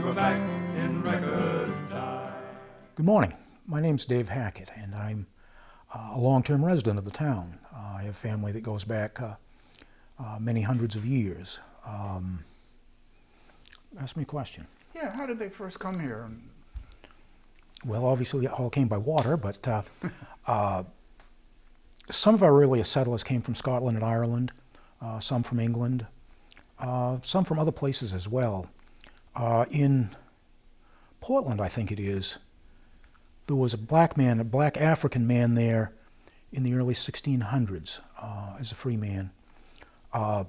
We're back in record time. Good morning. My name's Dave Hackett, and I'm a long-term resident of the town. I have family that goes back many hundreds of years. Ask me a question. Yeah, how did they first come here? Well, obviously it all came by water, but some of our earliest settlers came from Scotland and Ireland, some from England, some from other places as well. In Portland, I think it is, there was a black African man there in the early 1600s as a free man. A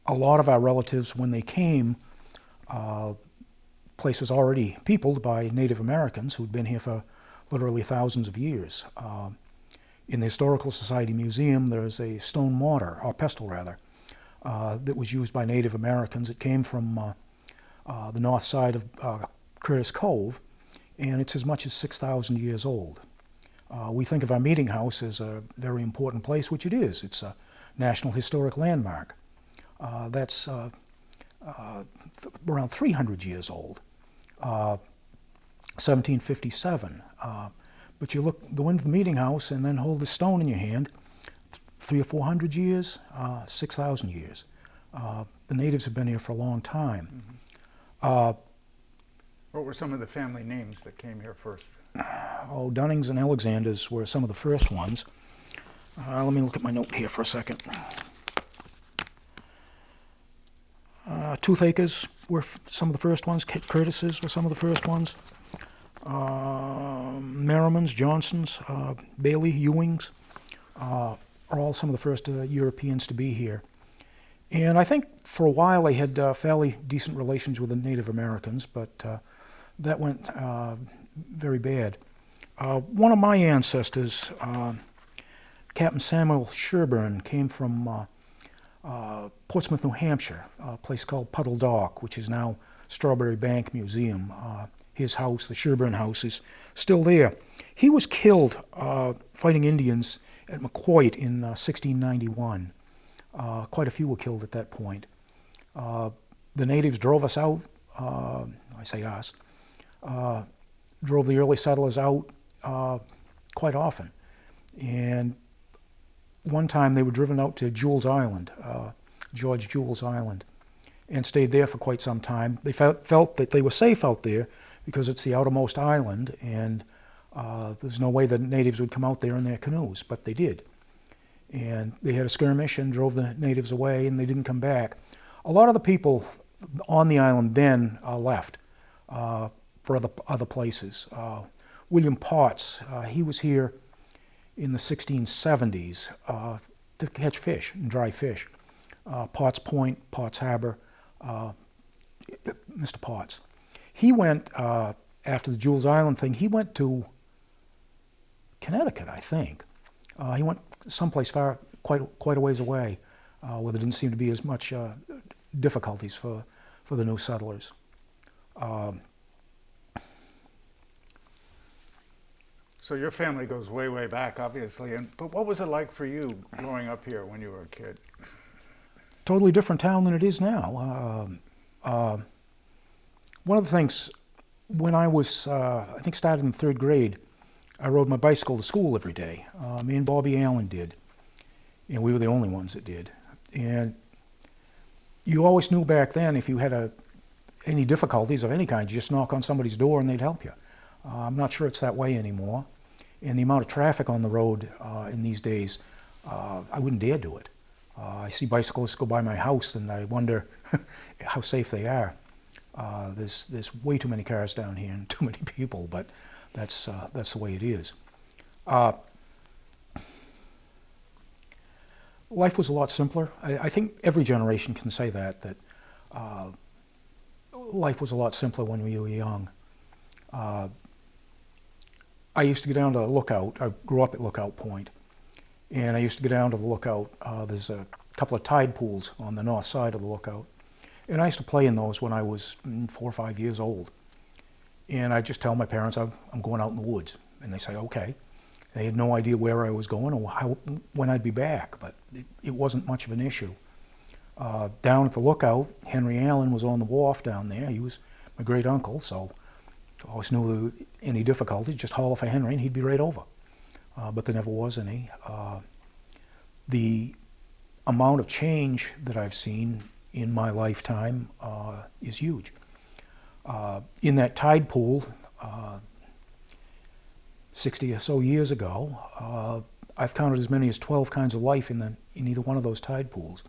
lot of our relatives, when they came, place was already peopled by Native Americans who'd been here for literally thousands of years. In the Historical Society Museum, there's a stone mortar, or pestle rather, that was used by Native Americans. It came from the north side of Curtis Cove, and it's as much as 6,000 years old. We think of our meeting house as a very important place, which it is. It's a National Historic Landmark. That's around 300 years old, 1757. But you go into the meeting house and then hold the stone in your hand, 300 or 400 years, 6,000 years. The natives have been here for a long time. Mm-hmm. What were some of the family names that came here first? Dunnings and Alexanders were some of the first ones. Let me look at my note here for a second. Toothacres were some of the first ones. Curtises were some of the first ones. Merrimans, Johnsons, Bailey, Ewings are all some of the first Europeans to be here. And I think for a while they had fairly decent relations with the Native Americans, but that went very bad. One of my ancestors, Captain Samuel Sherburne, came from Portsmouth, New Hampshire, a place called Puddle Dock, which is now Strawberry Bank Museum. His house, the Sherburne House, is still there. He was killed fighting Indians at McQuoit in 1691. Quite a few were killed at that point. The natives drove us out, I say us, drove the early settlers out quite often. And one time they were driven out to Jules Island, George Jules Island, and stayed there for quite some time. They felt that they were safe out there because it's the outermost island, and there's no way the natives would come out there in their canoes, but they did. And they had a skirmish and drove the natives away, and they didn't come back. A lot of the people on the island then left for other places. William Potts, he was here in the 1670s to catch fish and dry fish. Potts Point, Potts Harbor, Mr. Potts. He went, after the Jules Island thing, he went to Connecticut, I think. He went someplace far, quite a ways away, where there didn't seem to be as much difficulties for the new settlers. So your family goes way, way back, obviously. But what was it like for you growing up here when you were a kid? Totally different town than it is now. One of the things, when I was, I think started in the third grade, I rode my bicycle to school every day. Me and Bobby Allen did, and we were the only ones that did. And you always knew back then if you had any difficulties of any kind, you just knock on somebody's door and they'd help you. I'm not sure it's that way anymore. And the amount of traffic on the road in these days, I wouldn't dare do it. I see bicyclists go by my house and I wonder how safe they are. There's way too many cars down here and too many people, but that's the way it is. Life was a lot simpler. I think every generation can say that life was a lot simpler when we were young. I used to go down to the Lookout. I grew up at Lookout Point, and I used to go down to the Lookout. There's a couple of tide pools on the north side of the Lookout, and I used to play in those when I was 4 or 5 years old. And I just tell my parents I'm going out in the woods, and they say okay. They had no idea where I was going or when I'd be back, but it wasn't much of an issue. Down at the lookout, Henry Allen was on the wharf down there. He was my great uncle, so I always knew there were any difficulties, just holler for Henry and he'd be right over. But there never was any. The amount of change that I've seen in my lifetime is huge. In that tide pool, 60 or so years ago, I've counted as many as 12 kinds of life in either one of those tide pools.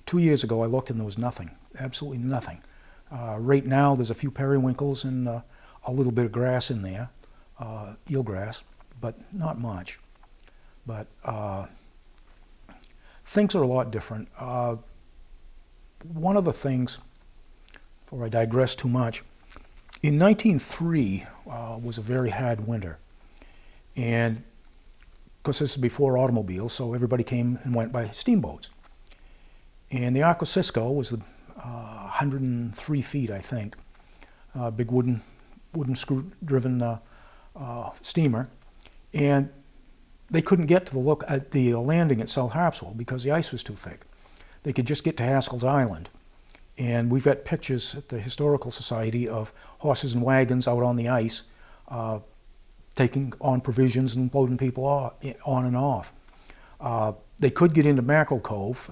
2 years ago, I looked and there was nothing, absolutely nothing. Right now, there's a few periwinkles and a little bit of grass in there, eelgrass, but not much. But things are a lot different. One of the things, before I digress too much, in 1903 was a very hard winter. And of course, this is before automobiles, so everybody came and went by steamboats. And the Arco Cisco was 103 feet, I think, big wooden screw-driven steamer. And they couldn't get to the landing at South Harpswell because the ice was too thick. They could just get to Haskell's Island. And we've got pictures at the Historical Society of horses and wagons out on the ice, taking on provisions and loading people on and off. They could get into Mackerel Cove.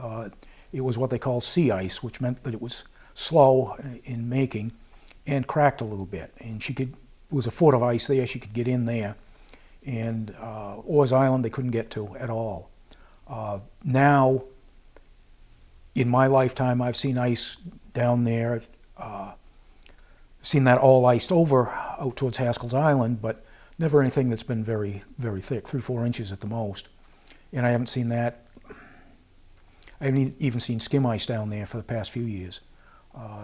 It was what they call sea ice, which meant that it was slow in making and cracked a little bit. And it was a foot of ice there, she could get in there. And Orr's Island they couldn't get to at all. Now, in my lifetime, I've seen ice down there, seen that all iced over out towards Haskell's Island, but never anything that's been very, very thick, 3-4 inches at the most. And I haven't seen that. I haven't even seen skim ice down there for the past few years.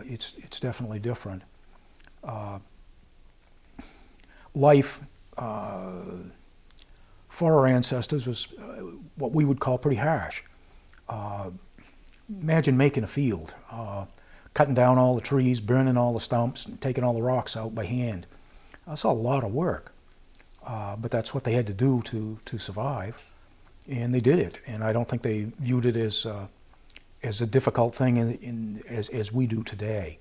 It's definitely different. Life for our ancestors was what we would call pretty harsh. Imagine making a field, cutting down all the trees, burning all the stumps, and taking all the rocks out by hand. That's a lot of work, but that's what they had to do to survive, and they did it. And I don't think they viewed it as a difficult thing as we do today.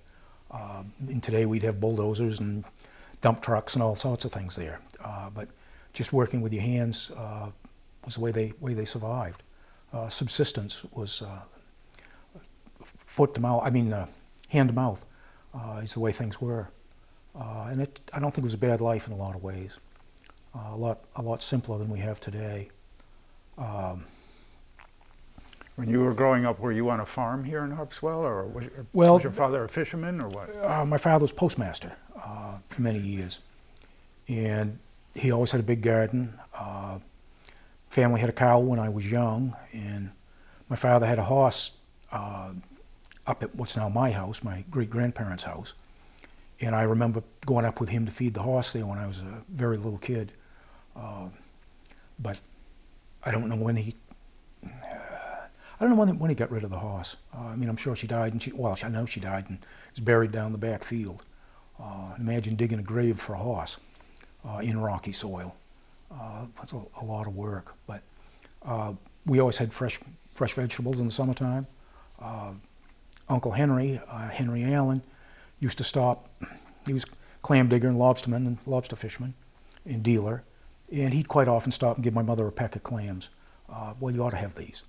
And today we'd have bulldozers and dump trucks and all sorts of things there, but just working with your hands was the way they survived. Subsistence was foot to mouth. Hand to mouth is the way things were, and I don't think it was a bad life in a lot of ways. A lot simpler than we have today. When you were growing up, were you on a farm here in Harpswell, or was your father a fisherman, or what? My father was postmaster for many years, and he always had a big garden. Family had a cow when I was young, and my father had a horse up at what's now my house, my great-grandparents' house. And I remember going up with him to feed the horse there when I was a very little kid. But I don't know when he got rid of the horse. I'm sure she died, I know she died and is buried down the back field. Imagine digging a grave for a horse in rocky soil. That's a lot of work. But we always had fresh vegetables in the summertime. Uncle Henry Allen, used to stop. He was clam digger and lobsterman and lobster fisherman and dealer. And he'd quite often stop and give my mother a peck of clams. Well, you ought to have these,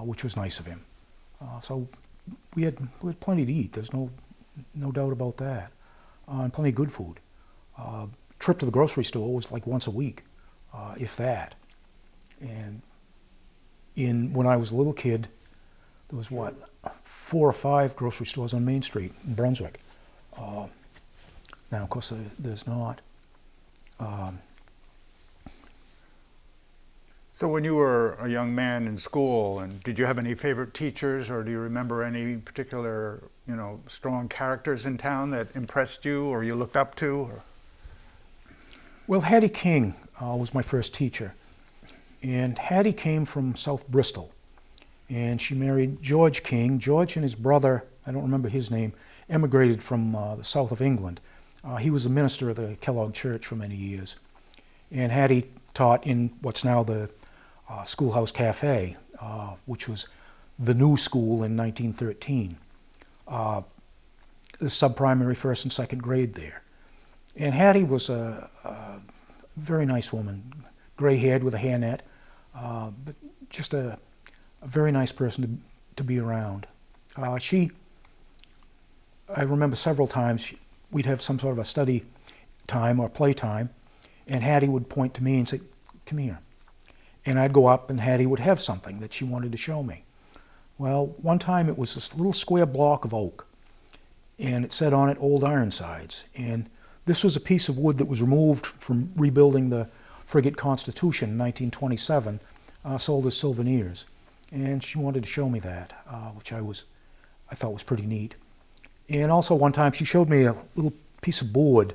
which was nice of him. So we had plenty to eat. There's no doubt about that. And plenty of good food. Trip to the grocery store was like once a week, if that. And when I was a little kid, there was 4 or 5 grocery stores on Main Street in Brunswick. Now, of course, there's not. So when you were a young man in school, and did you have any favorite teachers, or do you remember any particular, strong characters in town that impressed you or you looked up to? Or? Well, Hattie King was my first teacher. And Hattie came from South Bristol. And she married George King. George and his brother, I don't remember his name, emigrated from the south of England. He was a minister of the Kellogg Church for many years. And Hattie taught in what's now the Schoolhouse Cafe, which was the new school in 1913. The sub-primary first and second grade there. And Hattie was a very nice woman, gray-haired with a hairnet, but just a very nice person to be around. I remember several times we'd have some sort of a study time or play time, and Hattie would point to me and say, "Come here." And I'd go up and Hattie would have something that she wanted to show me. Well, one time it was this little square block of oak, and it said on it Old Ironsides. And this was a piece of wood that was removed from rebuilding the frigate Constitution in 1927, sold as souvenirs. And she wanted to show me that, which I thought was pretty neat. And also one time she showed me a little piece of board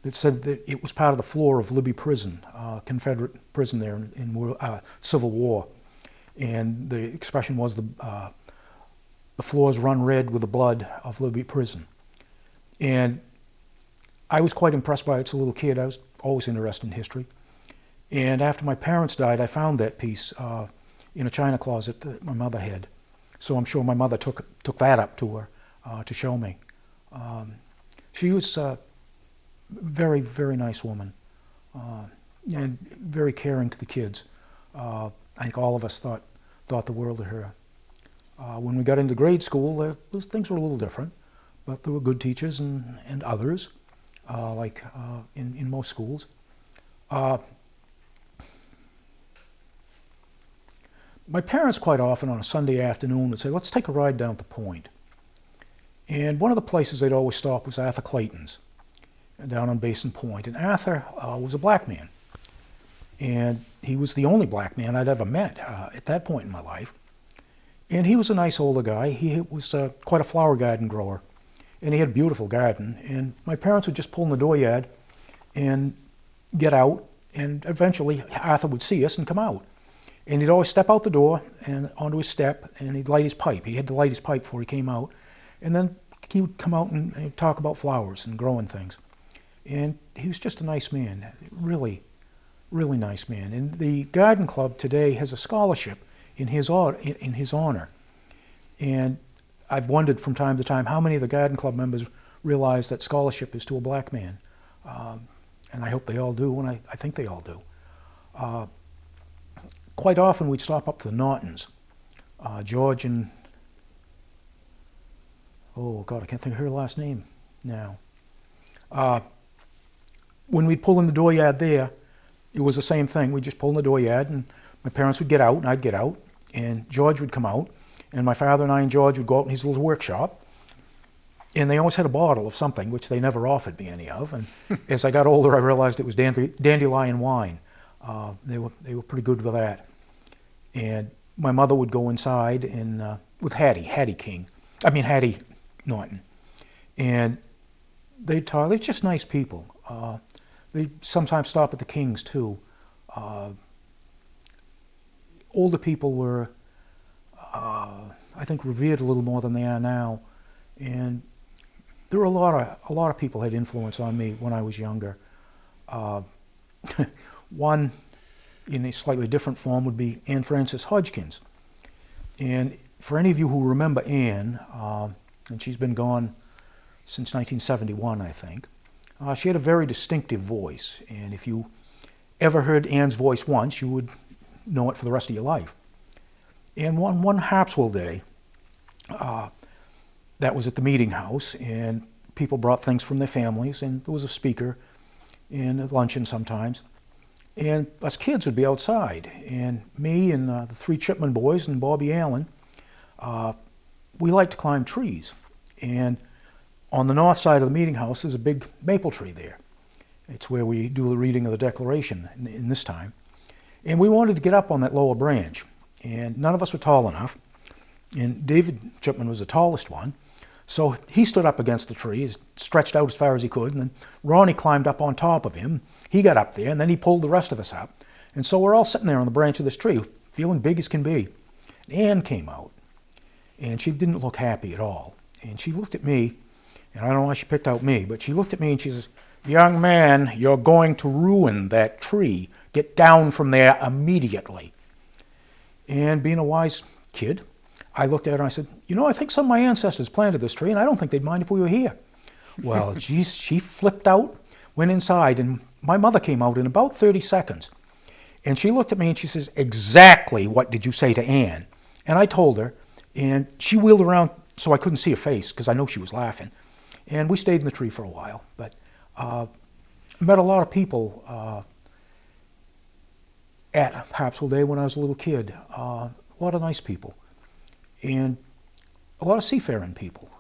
that said that it was part of the floor of Libby Prison, Confederate prison there in Civil War. And the expression was the floors run red with the blood of Libby Prison. And I was quite impressed by it as a little kid. I was always interested in history. And after my parents died, I found that piece in a china closet that my mother had. So I'm sure my mother took that up to her to show me. She was a very, very nice woman and very caring to the kids. I think all of us thought the world of her. When we got into grade school, those things were a little different, but there were good teachers and others, like in most schools. My parents quite often on a Sunday afternoon would say, "Let's take a ride down at the Point." And one of the places they'd always stop was Arthur Clayton's, down on Basin Point. And Arthur was a black man. And he was the only black man I'd ever met at that point in my life. And he was a nice older guy. He was quite a flower garden grower. And he had a beautiful garden. And my parents would just pull in the dooryard and get out. And eventually Arthur would see us and come out. And he'd always step out the door and onto his step, and he'd light his pipe. He had to light his pipe before he came out. And then he would come out and talk about flowers and growing things. And he was just a nice man, really, really nice man. And the garden club today has a scholarship in his honor. And I've wondered from time to time how many of the garden club members realize that scholarship is to a black man. And I hope they all do, and I think they all do. Quite often we'd stop up to the Nortons. George and, oh God, I can't think of her last name now. When we'd pull in the dooryard there, it was the same thing. We'd just pull in the dooryard, and my parents would get out, and I'd get out, and George would come out, and my father and I and George would go out in his little workshop, and they always had a bottle of something, which they never offered me any of. And as I got older, I realized it was dandelion wine. They were pretty good with that. And my mother would go inside and with Hattie Norton, and they'd talk. They're just nice people. They sometimes stop at the King's too. Older people were, I think, revered a little more than they are now, and there were a lot of people had influence on me when I was younger. One, in a slightly different form, would be Anne Frances Hodgkins. And for any of you who remember Anne, and she's been gone since 1971, I think, she had a very distinctive voice. And if you ever heard Anne's voice once, you would know it for the rest of your life. And one Harpswell day, that was at the meeting house, and people brought things from their families, and there was a speaker and at luncheon sometimes. And us kids would be outside, and me and the three Chipman boys and Bobby Allen, we liked to climb trees. And on the north side of the meeting house is a big maple tree there. It's where we do the reading of the Declaration in this time. And we wanted to get up on that lower branch, and none of us were tall enough. And David Chipman was the tallest one. So he stood up against the tree, stretched out as far as he could, and then Ronnie climbed up on top of him. He got up there, and then he pulled the rest of us up. And so we're all sitting there on the branch of this tree, feeling big as can be. And Anne came out, and she didn't look happy at all. And she looked at me, and I don't know why she picked out me, but she looked at me and she says, "Young man, you're going to ruin that tree. Get down from there immediately." And being a wise kid, I looked at her and I said, you know, I think some of my ancestors planted this tree, and I don't think they'd mind if we were here. Well, geez, she flipped out, went inside, and my mother came out in about 30 seconds. And she looked at me and she says, exactly what did you say to Ann? And I told her, and she wheeled around so I couldn't see her face because I know she was laughing. And we stayed in the tree for a while. But met a lot of people at Harpswell Day when I was a little kid. A lot of nice people. And a lot of seafaring people.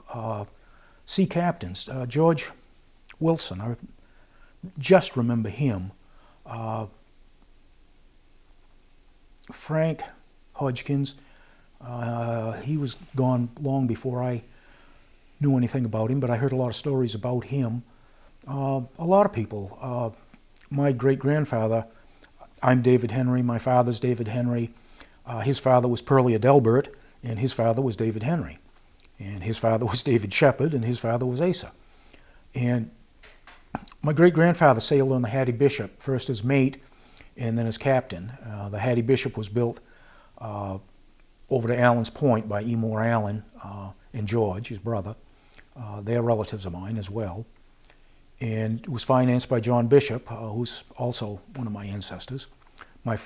Sea captains. George Wilson, I just remember him. Frank Hodgkins, he was gone long before I knew anything about him, but I heard a lot of stories about him. A lot of people. My great-grandfather, I'm David Henry, my father's David Henry. His father was Pearlie Adelbert, and his father was David Henry. And his father was David Shepard, and his father was Asa. And my great-grandfather sailed on the Hattie Bishop, first as mate and then as captain. The Hattie Bishop was built over to Allen's Point by E. Moore Allen and George, his brother. They're relatives of mine as well. And it was financed by John Bishop, who's also one of my ancestors. My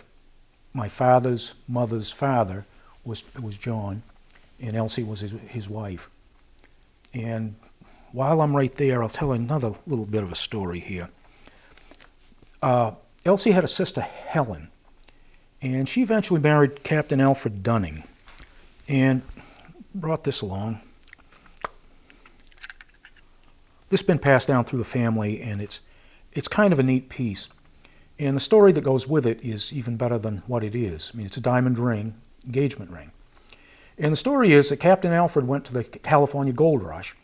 father's mother's father was John, and Elsie was his wife. And while I'm right there, I'll tell another little bit of a story here. Elsie had a sister, Helen, and she eventually married Captain Alfred Dunning and brought this along. This has been passed down through the family, and it's kind of a neat piece. And the story that goes with it is even better than what it is. I mean, it's a diamond ring, engagement ring. And the story is that Captain Alfred went to the California Gold Rush,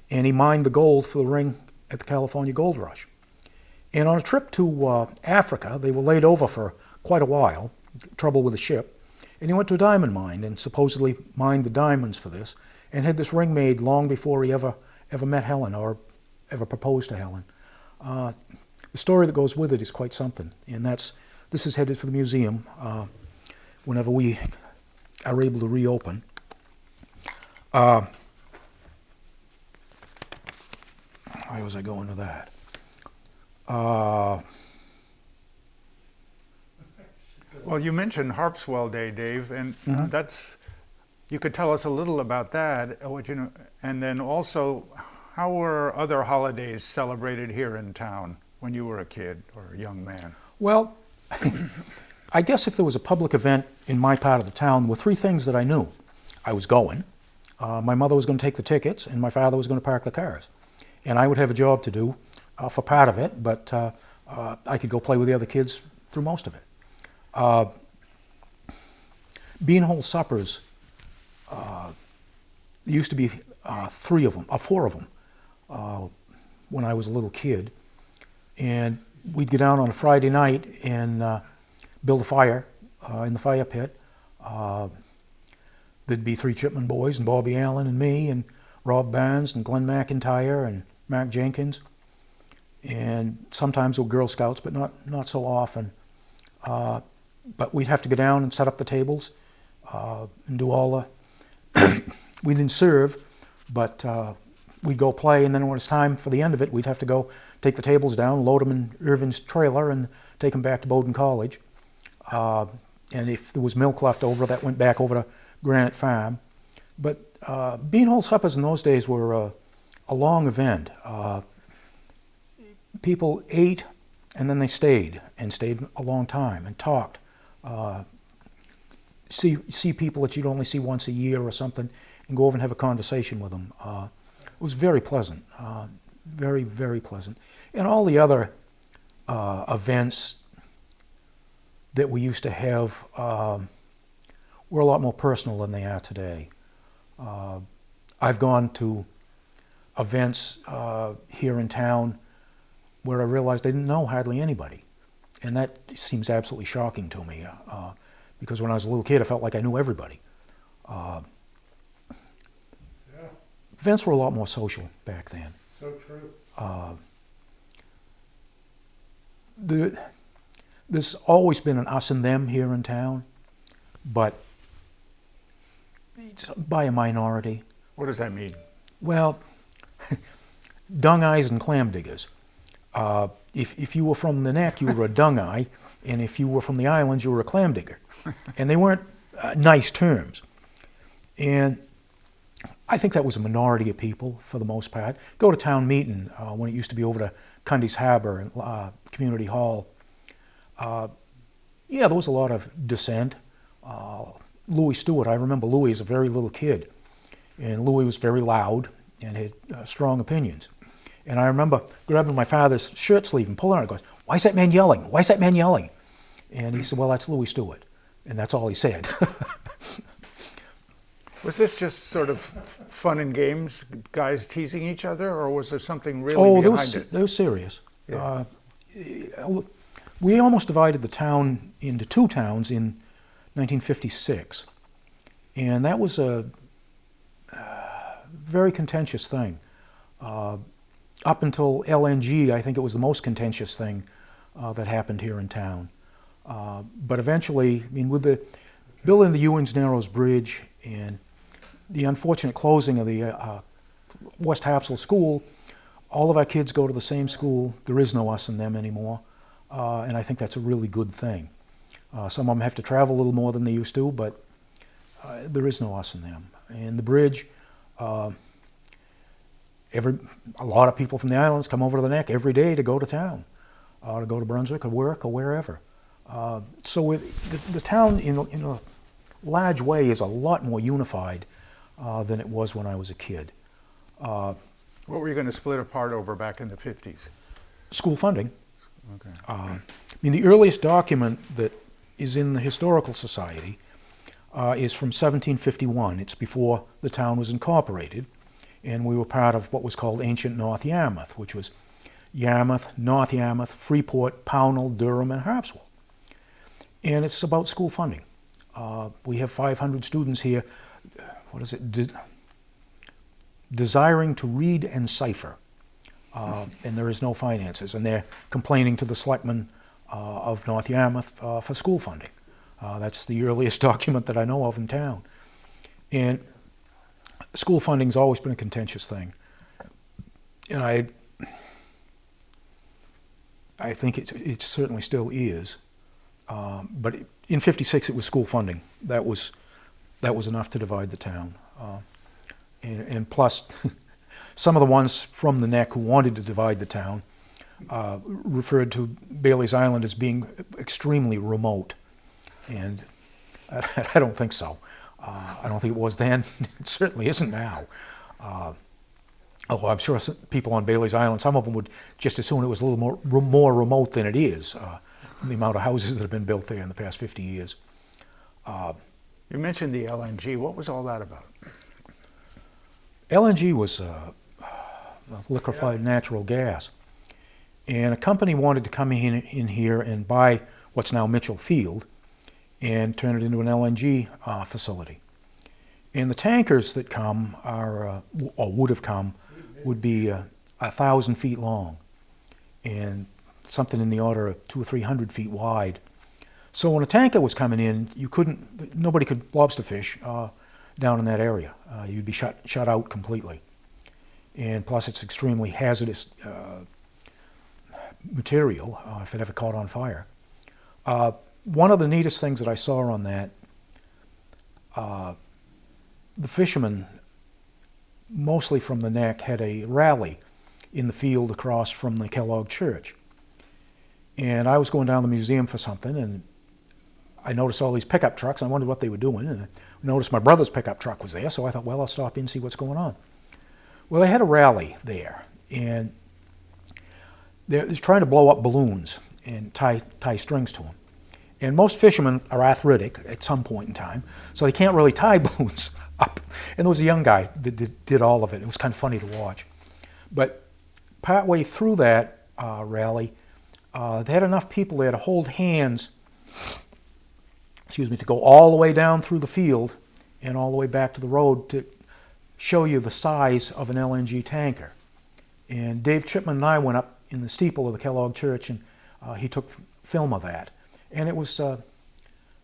and he mined the gold for the ring at the California Gold Rush. And on a trip to Africa, they were laid over for quite a while, trouble with the ship, and he went to a diamond mine and supposedly mined the diamonds for this, and had this ring made long before he ever met Helen or ever proposed to Helen. The story that goes with it is quite something, and this is headed for the museum whenever we are able to reopen. Why was I going with that? Well, you mentioned Harpswell Day, Dave, and you could tell us a little about that, and then also, how were other holidays celebrated here in town when you were a kid or a young man? Well, I guess if there was a public event in my part of the town, there were three things that I knew. I was going, my mother was going to take the tickets, and my father was going to park the cars. And I would have a job to do for part of it, but I could go play with the other kids through most of it. Beanhole suppers, there used to be four of them when I was a little kid. And we'd get down on a Friday night and build a fire in the fire pit. There'd be three Chipman boys and Bobby Allen and me and Rob Barnes and Glenn McIntyre and Mark Jenkins. And sometimes with Girl Scouts, but not so often. But we'd have to go down and set up the tables and do all the... We didn't serve, but we'd go play, and then when it's time for the end of it, we'd have to go take the tables down, load them in Irvin's trailer, and take them back to Bowdoin College. And if there was milk left over, that went back over to Granite Farm. But beanhole suppers in those days were a long event. People ate, and then they stayed a long time and talked. See people that you'd only see once a year or something, and go over and have a conversation with them. It was very pleasant, very, very pleasant. And all the other events that we used to have were a lot more personal than they are today. I've gone to events here in town where I realized I didn't know hardly anybody. And that seems absolutely shocking to me, because when I was a little kid, I felt like I knew everybody. Events were a lot more social back then. So true. There's always been an us and them here in town, but by a minority. What does that mean? Well, dung eyes and clam diggers. If you were from the Neck, you were a dung eye, and if you were from the islands, you were a clam digger. And they weren't nice terms. And I think that was a minority of people for the most part. Go to town meeting when it used to be over to Cundy's Harbor and Community Hall. Yeah, there was a lot of dissent. Louis Stewart, I remember Louis as a very little kid. And Louis was very loud and had strong opinions. And I remember grabbing my father's shirt sleeve and pulling on it. Goes, "Why is that man yelling? Why is that man yelling?" And he said, "Well, that's Louis Stewart." And that's all he said. Was this just sort of fun and games, guys teasing each other, or was there something really behind it? It was serious. Yeah. We almost divided the town into two towns in 1956. And that was a very contentious thing. Up until LNG, I think it was the most contentious thing that happened here in town. But eventually, I mean, with the building the Ewings Narrows Bridge and the unfortunate closing of the West Harpswell School, all of our kids go to the same school. There is no us and them anymore, and I think that's a really good thing. Some of them have to travel a little more than they used to, but there is no us and them. And the bridge, a lot of people from the islands come over to the Neck every day to go to town, to go to Brunswick or work or wherever. So the town, in a large way, is a lot more unified than it was when I was a kid. What were you going to split apart over back in the 50s? School funding. Okay. I mean, the earliest document that is in the Historical Society is from 1751. It's before the town was incorporated, and we were part of what was called ancient North Yarmouth, which was Yarmouth, North Yarmouth, Freeport, Pownell, Durham, and Harpswell. And it's about school funding. We have 500 students here, desiring to read and cipher, and there is no finances, and they're complaining to the selectmen of North Yarmouth for school funding. That's the earliest document that I know of in town. And school funding's always been a contentious thing. And I think it certainly still is. But in '56 it was school funding. That was enough to divide the town. And plus, some of the ones from the Neck who wanted to divide the town referred to Bailey's Island as being extremely remote. And I don't think so. I don't think it was then. It certainly isn't now. Although I'm sure people on Bailey's Island, some of them would just assume it was a little more remote than it is, the amount of houses that have been built there in the past 50 years. You mentioned the LNG. What was all that about? LNG was liquefied natural gas. And a company wanted to come in here and buy what's now Mitchell Field and turn it into an LNG facility. And the tankers that come are, or would have come, would be 1,000 feet long and something in the order of 200 or 300 feet wide. So when a tanker was coming in, nobody could lobster fish down in that area. You'd be shut out completely. And plus it's extremely hazardous material if it ever caught on fire. One of the neatest things that I saw on that, the fishermen, mostly from the Neck, had a rally in the field across from the Kellogg Church. And I was going down to the museum for something, and I noticed all these pickup trucks. I wondered what they were doing, and I noticed my brother's pickup truck was there, so I thought, well, I'll stop in and see what's going on. Well, they had a rally there, and they're trying to blow up balloons and tie strings to them. And most fishermen are arthritic at some point in time, so they can't really tie balloons up. And there was a young guy that did all of it. It was kind of funny to watch. But partway through that rally, they had enough people there to hold hands, to go all the way down through the field and all the way back to the road to show you the size of an LNG tanker. And Dave Chipman and I went up in the steeple of the Kellogg Church, and he took film of that. And it was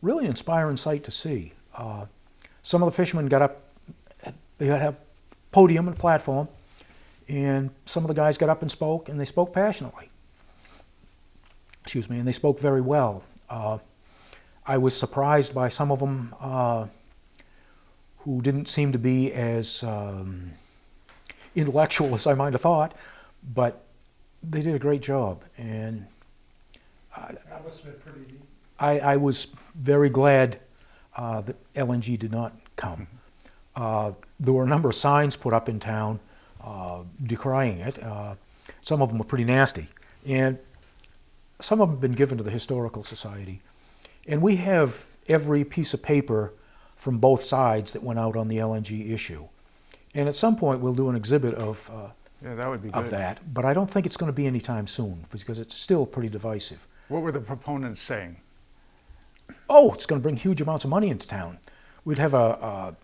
really an inspiring sight to see. Some of the fishermen got up They had a podium and a platform, and some of the guys got up and spoke, and they spoke passionately. Excuse me, and they spoke very well. I was surprised by some of them who didn't seem to be as intellectual as I might have thought, but they did a great job, and That must have been pretty neat. I was very glad that LNG did not come. There were a number of signs put up in town decrying it. Some of them were pretty nasty, and some of them have been given to the Historical Society. And we have every piece of paper from both sides that went out on the LNG issue. And at some point we'll do an exhibit of Yeah, that would be good. that, but I don't think it's going to be anytime soon because it's still pretty divisive. What were the proponents saying? Oh, it's going to bring huge amounts of money into town. We'd have a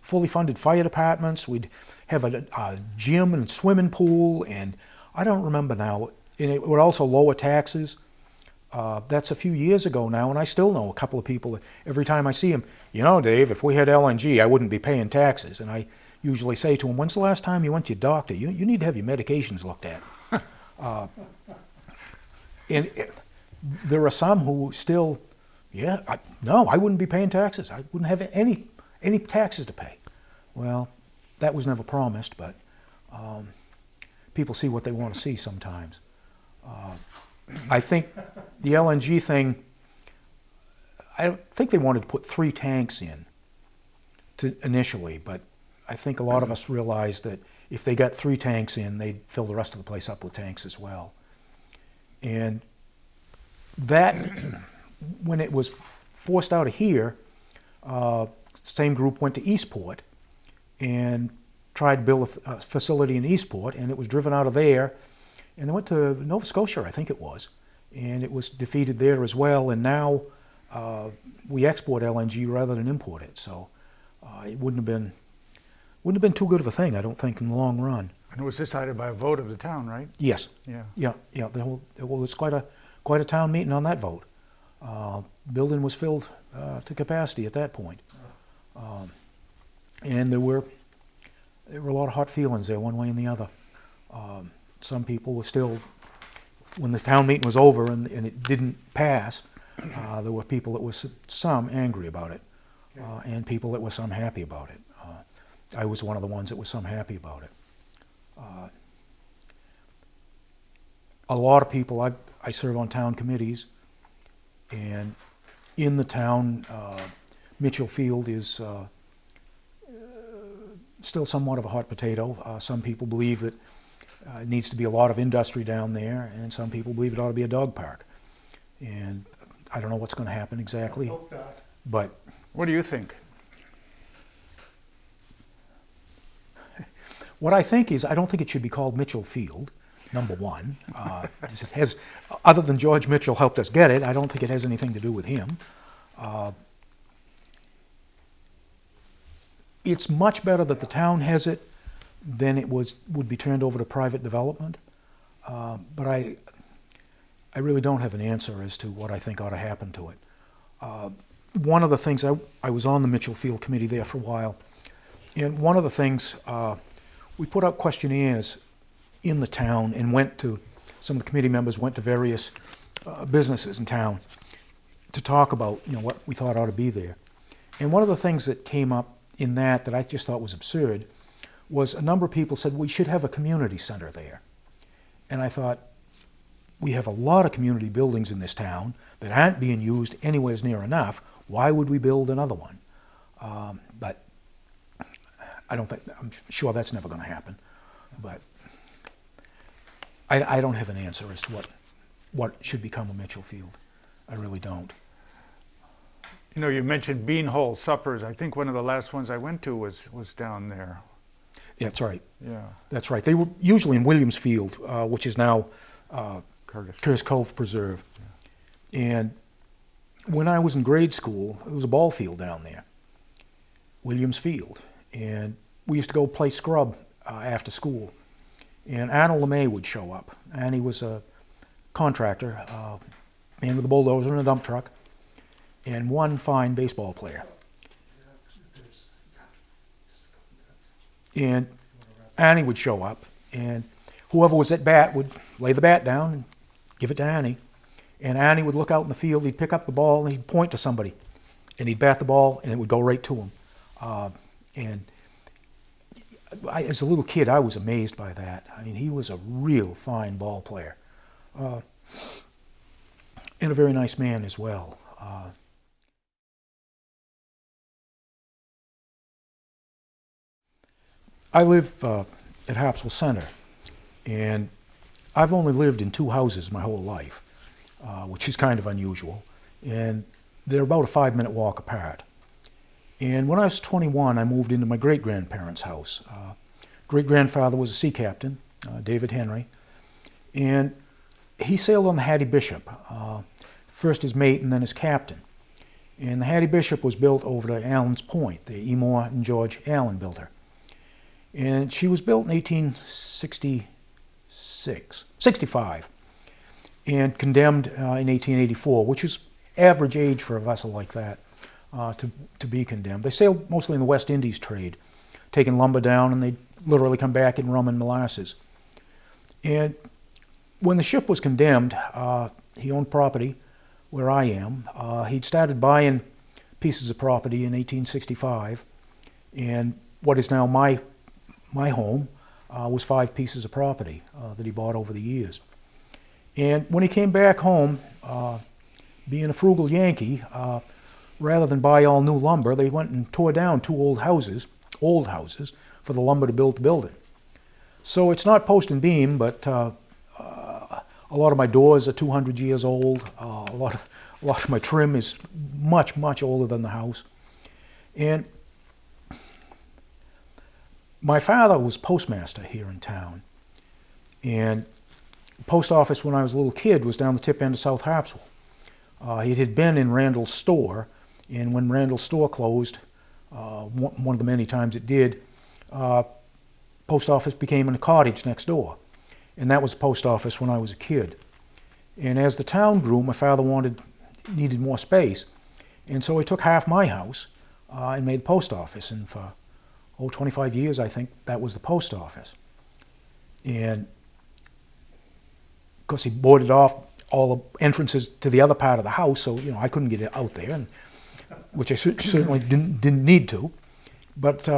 fully funded fire departments. We'd have a gym and swimming pool, and I don't remember now. And it would also lower taxes. That's a few years ago now, and I still know a couple of people that every time I see them, you know, Dave, if we had LNG, I wouldn't be paying taxes. And I usually say to them, when's the last time you went to your doctor? You need to have your medications looked at. There are some who still, no, I wouldn't be paying taxes. I wouldn't have any taxes to pay. Well, that was never promised, but people see what they want to see sometimes. I think the LNG thing, I think they wanted to put 3 tanks in initially, but I think a lot of us realized that if they got 3 tanks in, they'd fill the rest of the place up with tanks as well. And that, when it was forced out of here, same group went to Eastport and tried to build a facility in Eastport, and it was driven out of there, and they went to Nova Scotia, I think it was, and it was defeated there as well, and now we export LNG rather than import it, so it wouldn't have been too good of a thing, I don't think, in the long run. And it was decided by a vote of the town, right? Yes. Yeah. Yeah. It was quite a town meeting on that vote. Building was filled to capacity at that point, and there were a lot of hot feelings there, one way and the other. Some people were still, when the town meeting was over and it didn't pass, there were people that were some angry about it, and people that were some happy about it. I was one of the ones that was some happy about it. A lot of people, I serve on town committees, and in the town, Mitchell Field is still somewhat of a hot potato. Some people believe that it needs to be a lot of industry down there, and some people believe it ought to be a dog park. And I don't know what's going to happen exactly, Hope not. but What do you think? what I think is, I don't think it should be called Mitchell Field, number one. It has, other than George Mitchell helped us get it, I don't think it has anything to do with him. It's much better that the town has it than it would be turned over to private development. But I really don't have an answer as to what I think ought to happen to it. One of the things, I was on the Mitchell Field Committee there for a while, and one of the things, we put out questionnaires in the town and went to, some of the committee members went to various businesses in town to talk about, what we thought ought to be there. And one of the things that came up in that I just thought was absurd was a number of people said we should have a community center there. And I thought, we have a lot of community buildings in this town that aren't being used anywhere near enough. Why would we build another one? But I'm sure that's never going to happen. But I don't have an answer as to what should become of Mitchell Field. I really don't. You mentioned beanhole suppers. I think one of the last ones I went to was down there. Yeah, that's right. Yeah. That's right. They were usually in Williams Field, which is now Curtis Cove Preserve. Yeah. And when I was in grade school, there was a ball field down there, Williams Field. And we used to go play scrub after school. And Arnold LeMay would show up. And he was a contractor, man with a bulldozer and a dump truck, and one fine baseball player. and Annie would show up, and whoever was at bat would lay the bat down and give it to Annie. And Annie would look out in the field, he'd pick up the ball, and he'd point to somebody. And he'd bat the ball, and it would go right to him. As a little kid, I was amazed by that. I mean, he was a real fine ball player. And a very nice man as well. I live at Harpswell Center, and I've only lived in 2 houses my whole life, which is kind of unusual, and they're about a 5-minute walk apart. And when I was 21, I moved into my great-grandparents' house. Great-grandfather was a sea captain, David Henry, and he sailed on the Hattie Bishop, first as mate and then as captain. And the Hattie Bishop was built over to Allen's Point. The Emor and George Allen built her. And she was built in 1865 and condemned in 1884, which was average age for a vessel like that to be condemned. They sailed mostly in the West Indies trade, taking lumber down, and they'd literally come back in rum and molasses. And when the ship was condemned, he owned property where I am. He'd started buying pieces of property in 1865, and what is now my home was 5 pieces of property that he bought over the years. And when he came back home, being a frugal Yankee, rather than buy all new lumber, they went and tore down 2 old houses, for the lumber to build the building. So it's not post and beam, but a lot of my doors are 200 years old. A lot of my trim is much, much older than the house. And my father was postmaster here in town. And the post office when I was a little kid was down the tip end of South Harpswell. It had been in Randall's store, and when Randall's store closed, one of the many times it did, post office became in a cottage next door. And that was the post office when I was a kid. And as the town grew, my father needed more space. And so he took half my house and made the post office. And for, 25 years, I think, that was the post office. And of course, he boarded off all the entrances to the other part of the house, so I couldn't get out there, and, which I certainly didn't need to. But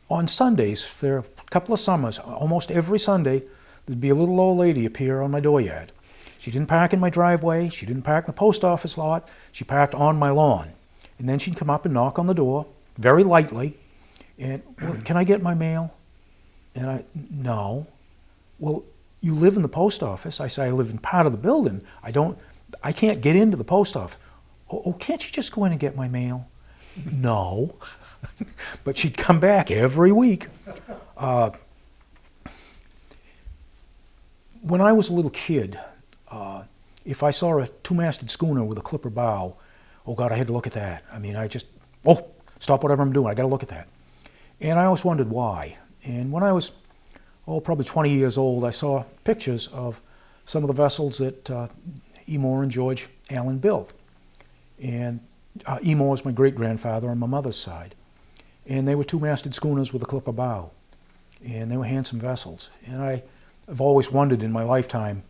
on Sundays, for a couple of summers, almost every Sunday, there'd be a little old lady appear on my dooryard. She didn't park in my driveway, she didn't park in the post office lot, she parked on my lawn. And then she'd come up and knock on the door, very lightly, and, well, can I get my mail? And no. Well, you live in the post office. I say, I live in part of the building. I can't get into the post office. Oh, can't you just go in and get my mail? No. But she'd come back every week. When I was a little kid, if I saw a 2-masted schooner with a clipper bow, oh God, I had to look at that. I mean, stop whatever I'm doing, I got to look at that. And I always wondered why. And when I was, probably 20 years old, I saw pictures of some of the vessels that Emor and George Allen built. And Emor was my great-grandfather on my mother's side. And they were 2-masted schooners with a clipper bow. And they were handsome vessels. And I've always wondered in my lifetime,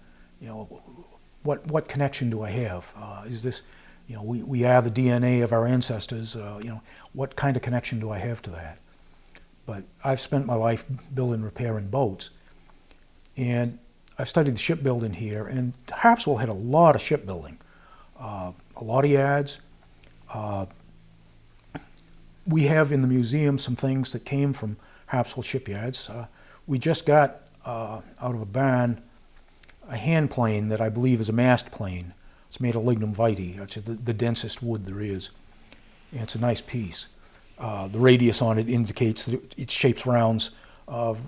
what connection do I have? Is this, we are the DNA of our ancestors. What kind of connection do I have to that? But I've spent my life building and repairing boats. And I've studied the shipbuilding here. And Harpswell had a lot of shipbuilding, a lot of yards. We have in the museum some things that came from Harpswell shipyards. We just got out of a barn a hand plane that I believe is a mast plane. It's made of lignum vitae, which is the densest wood there is. And it's a nice piece. The radius on it indicates that it shapes rounds of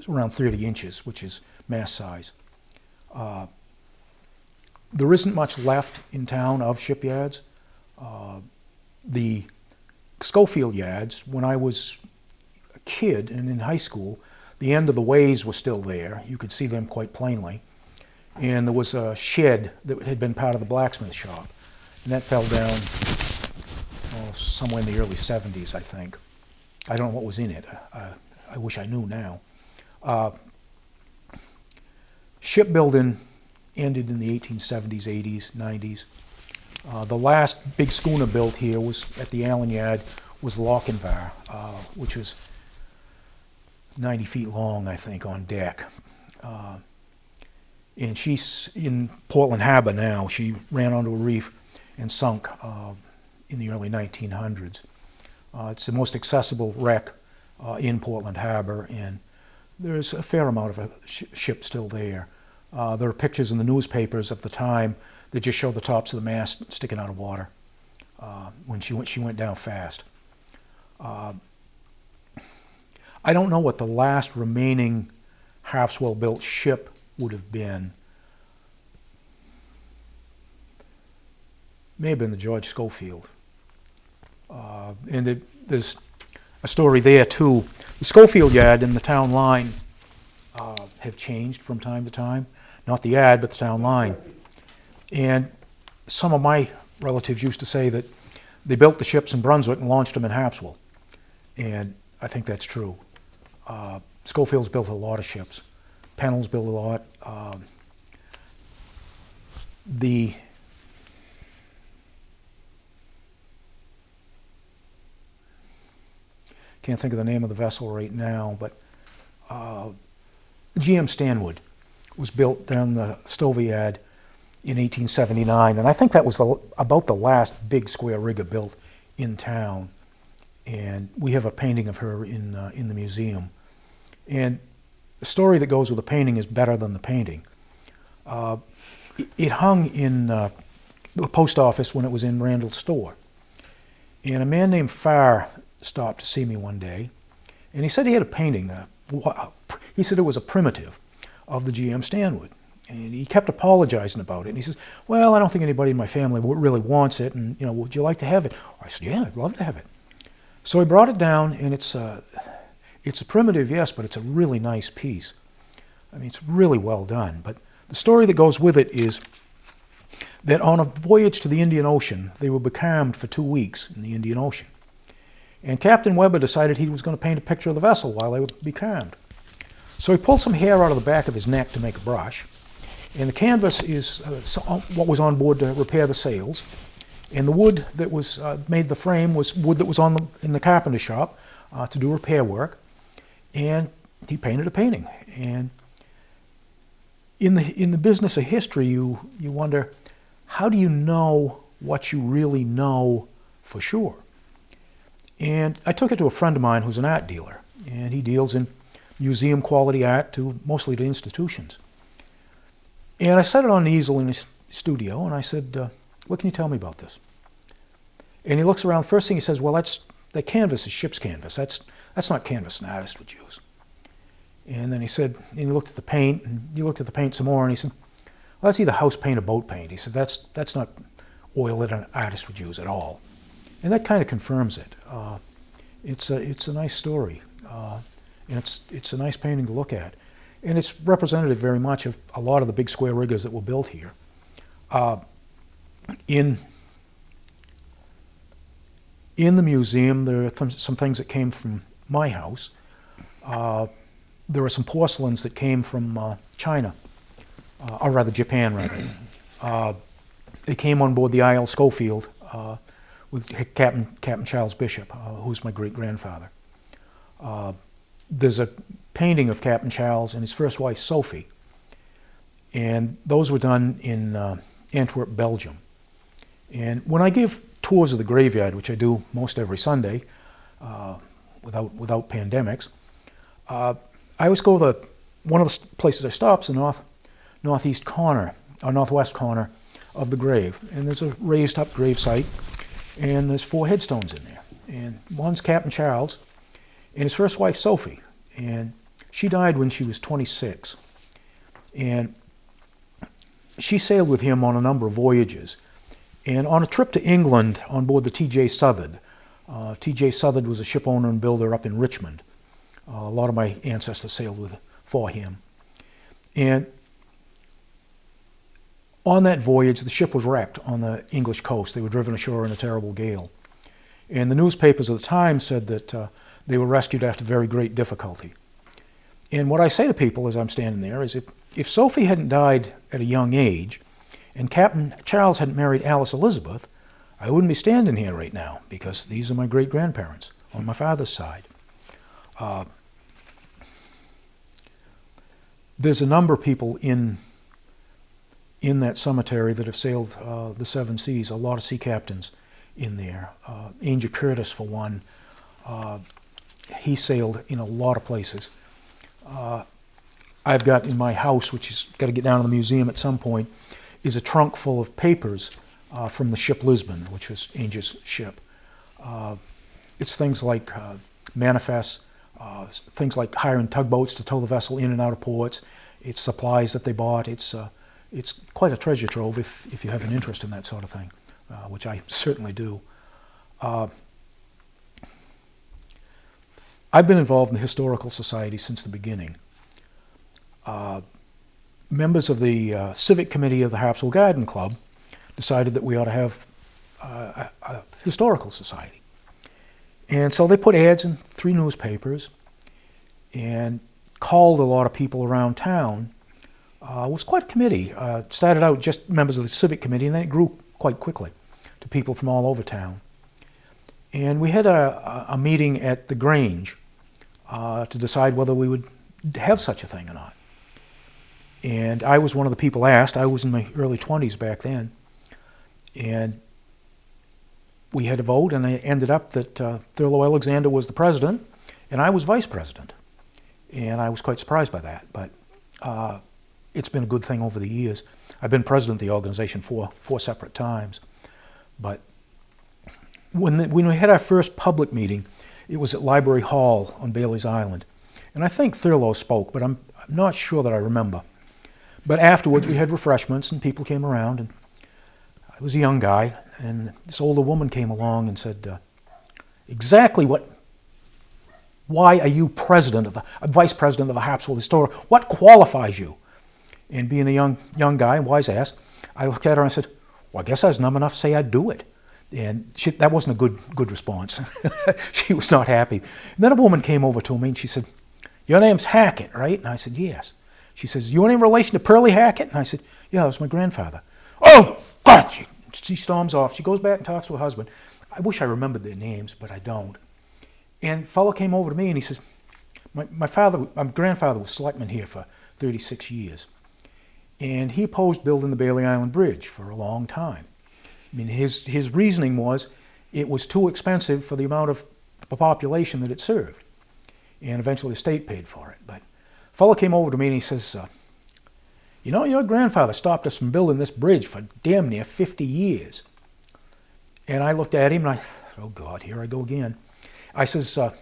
around 30 inches, which is mast size. There isn't much left in town of shipyards. The Schofield yards, when I was a kid and in high school, the end of the ways was still there. You could see them quite plainly. And there was a shed that had been part of the blacksmith shop. And that fell down somewhere in the early 70s, I think. I don't know what was in it. I wish I knew now. Shipbuilding ended in the 1870s, 80s, 90s. The last big schooner built here was at the Allen Yard, was Lochinvar, which was 90 feet long, I think, on deck. And she's in Portland Harbor now. She ran onto a reef and sunk in the early 1900s. It's the most accessible wreck in Portland Harbor, and there's a fair amount of a ship still there. There are pictures in the newspapers at the time that just show the tops of the mast sticking out of water when she went down fast. I don't know what the last remaining Harpswell-built ship would have been. May have been the George Schofield. And there's a story there too. The Schofield Yard and the town line have changed from time to time. Not the yard, but the town line. And some of my relatives used to say that they built the ships in Brunswick and launched them in Harpswell. And I think that's true. Schofield's built a lot of ships. Pennell's built a lot. Can't think of the name of the vessel right now, but GM Stanwood was built down the Stover Yard in 1879, and I think that was about the last big square rigger built in town. And we have a painting of her in the museum. And the story that goes with the painting is better than the painting. It hung in the post office when it was in Randall's store. And a man named Farr stopped to see me one day, and he said he had a painting. He said it was a primitive of the GM Stanwood. And he kept apologizing about it. And he says, well, I don't think anybody in my family really wants it, and would you like to have it? I said, yeah, I'd love to have it. So he brought it down, and it's a primitive, yes, but it's a really nice piece. I mean, it's really well done. But the story that goes with it is that on a voyage to the Indian Ocean, they were becalmed for 2 weeks in the Indian Ocean. And Captain Weber decided he was going to paint a picture of the vessel while they were becalmed. So he pulled some hair out of the back of his neck to make a brush. And the canvas is what was on board to repair the sails. And the wood that was made the frame was wood that was in the carpenter shop to do repair work. And he painted a painting. And in the business of history, you wonder, how do you know what you really know for sure? And I took it to a friend of mine who's an art dealer, and he deals in museum quality art mostly to institutions. And I set it on an easel in his studio, and I said, what can you tell me about this? And he looks around. First thing he says, well, that canvas is ship's canvas. That's not canvas an artist would use. And then he said, and he looked at the paint, and he looked at the paint some more, and he said, well, that's either house paint or boat paint. He said, that's not oil that an artist would use at all. And that kind of confirms it. It's a nice story, and it's a nice painting to look at. And it's representative very much of a lot of the big square riggers that were built here. In the museum, there are some things that came from my house. There are some porcelains that came from China, or rather Japan, rather. They came on board the I.L. Schofield with Captain Charles Bishop, who's my great-grandfather. There's a painting of Captain Charles and his first wife, Sophie, and those were done in Antwerp, Belgium. And when I give tours of the graveyard, which I do most every Sunday, without pandemics, I always go to one of the places I stop is the northwest corner of the grave, and there's a raised up grave site, and there's 4 headstones in there, and one's Captain Charles and his first wife, Sophie, and she died when she was 26, and she sailed with him on a number of voyages. And on a trip to England on board the T.J. Southard, T.J. Southard was a ship owner and builder up in Richmond. A lot of my ancestors sailed for him. And on that voyage, the ship was wrecked on the English coast. They were driven ashore in a terrible gale. And the newspapers of the time said that They were rescued after very great difficulty. And what I say to people as I'm standing there is if Sophie hadn't died at a young age and Captain Charles hadn't married Alice Elizabeth, I wouldn't be standing here right now, because these are my great-grandparents on my father's side. There's a number of people in that cemetery that have sailed the seven seas, a lot of sea captains in there. Angel Curtis, for one, he sailed in a lot of places. I've got in my house, which has got to get down to the museum at some point, is a trunk full of papers from the ship Lisbon, which was Angel's ship. It's things like manifests, things like hiring tugboats to tow the vessel in and out of ports. It's supplies that they bought. It's quite a treasure trove if you have an interest in that sort of thing, which I certainly do. I've been involved in the Historical Society since the beginning. Members of the Civic Committee of the Harpswell Garden Club decided that we ought to have a historical society. And so they put ads in 3 newspapers and called a lot of people around town. It was quite a committee. It started out just members of the Civic Committee, and then it grew quite quickly to people from all over town. And we had a meeting at the Grange to decide whether we would have such a thing or not. And I was one of the people asked. I was in my early 20s back then. And we had a vote, and it ended up that Thurlow Alexander was the president, and I was vice president. And I was quite surprised by that. But it's been a good thing over the years. I've been president of the organization four separate times. But when we had our first public meeting, it was at Library Hall on Bailey's Island. And I think Thurlow spoke, but I'm not sure that I remember. But afterwards, we had refreshments, and people came around, and I was a young guy, and this older woman came along and said, why are you vice president of the Harpswell Historical? What qualifies you? And being a young guy, wise ass, I looked at her and I said, well, I guess I was numb enough to say I'd do it. And that wasn't a good response. She was not happy. And then a woman came over to me and she said, your name's Hackett, right? And I said, yes. She says, you any relation to Pearlie Hackett? And I said, yeah, that was my grandfather. Oh, God! She storms off. She goes back and talks to her husband. I wish I remembered their names, but I don't. And a fellow came over to me and he says, my grandfather was selectman here for 36 years. And he opposed building the Bailey Island Bridge for a long time. I mean, his reasoning was it was too expensive for the amount of population that it served. And eventually the state paid for it. But a fellow came over to me and he says, your grandfather stopped us from building this bridge for damn near 50 years. And I looked at him and I thought, oh God, here I go again. I says, I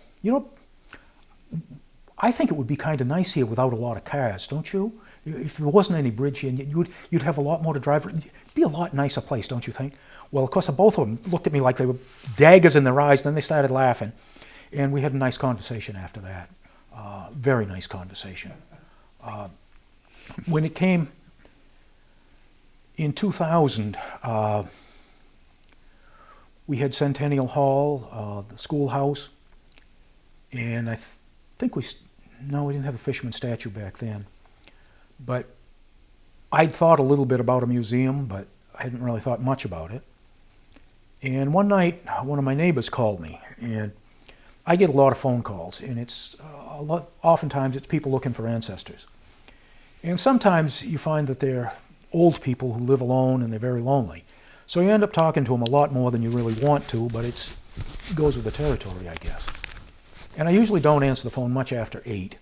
think it would be kind of nice here without a lot of cars, don't you? If there wasn't any bridge here, you'd have a lot more to drive. It'd be a lot nicer place, don't you think? Well, of course, both of them looked at me like they were daggers in their eyes, and then they started laughing. And we had a nice conversation after that. Very nice conversation. When it came in 2000, we had Centennial Hall, the schoolhouse, and I think we didn't have a fisherman statue back then. But I'd thought a little bit about a museum, but I hadn't really thought much about it. And one night, one of my neighbors called me, and I get a lot of phone calls, and oftentimes it's people looking for ancestors. And sometimes you find that they're old people who live alone and they're very lonely. So you end up talking to them a lot more than you really want to, but it goes with the territory, I guess. And I usually don't answer the phone much after 8.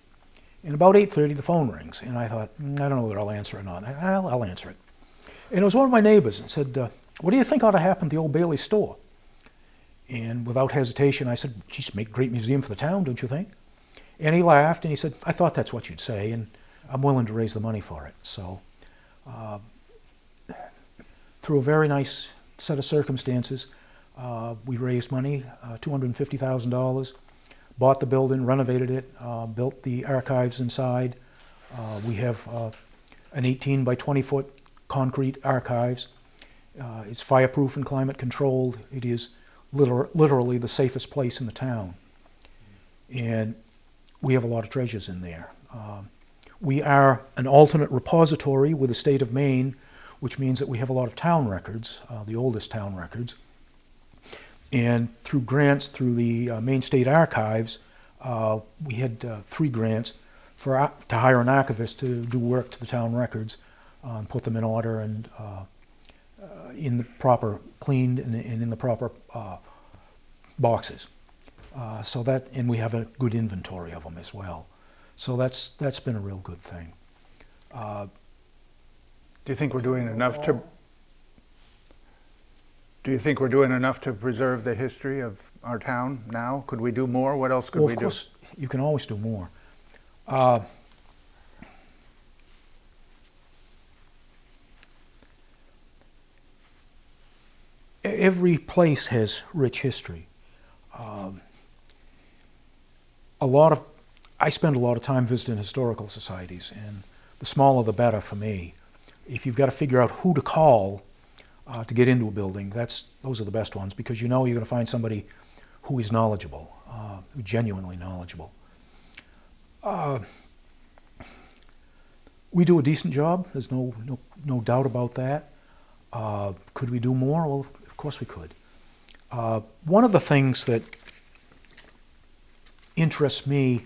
And about 8:30 the phone rings, and I thought, I don't know whether I'll answer it or not. I'll answer it. And it was one of my neighbors and said, what do you think ought to happen to the old Bailey store? And without hesitation, I said, geez, make a great museum for the town, don't you think? And he laughed, and he said, I thought that's what you'd say, and I'm willing to raise the money for it. So through a very nice set of circumstances, we raised money, $250,000, bought the building, renovated it, built the archives inside. We have an 18 by 20 foot concrete archives. It's fireproof and climate controlled. It is literally the safest place in the town. and we have a lot of treasures in there. We are an alternate repository with the state of Maine, which means that we have a lot of town records, the oldest town records. And through grants through the Maine State Archives, we had 3 grants to hire an archivist to do work to the town records, and put them in order and in the proper, cleaned and in the proper boxes. And we have a good inventory of them as well. So that's been a real good thing. Do you think we're doing enough to? Do you think we're doing enough to preserve the history of our town now? Could we do more? What else could we do? Of course, you can always do more. Every place has rich history. I spend a lot of time visiting historical societies, and the smaller the better for me. If you've got to figure out who to call to get into a building, those are the best ones, because you know you're going to find somebody who is knowledgeable, who's genuinely knowledgeable. We do a decent job. There's no doubt about that. Could we do more? Well, of course we could. One of the things that interests me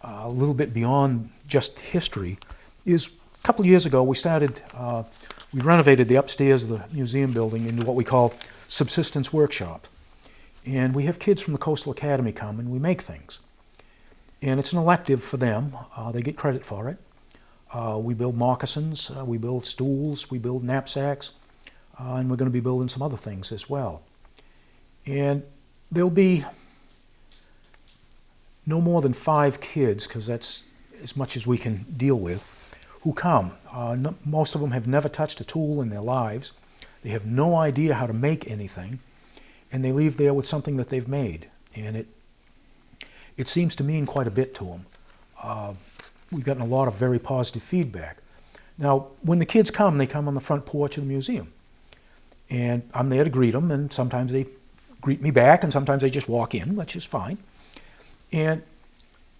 a little bit beyond just history is a couple of years ago we renovated the upstairs of the museum building into what we call subsistence workshop. And we have kids from the Coastal Academy come and we make things. And it's an elective for them. They get credit for it. We build moccasins, we build stools, we build knapsacks, and we're going to be building some other things as well. And there'll be no more than 5 kids, because that's as much as we can deal with, who come. Most of them have never touched a tool in their lives. They have no idea how to make anything, and they leave there with something that they've made. And it seems to mean quite a bit to them. We've gotten a lot of very positive feedback. Now, when the kids come, they come on the front porch of the museum. And I'm there to greet them, and sometimes they greet me back, and sometimes they just walk in, which is fine. And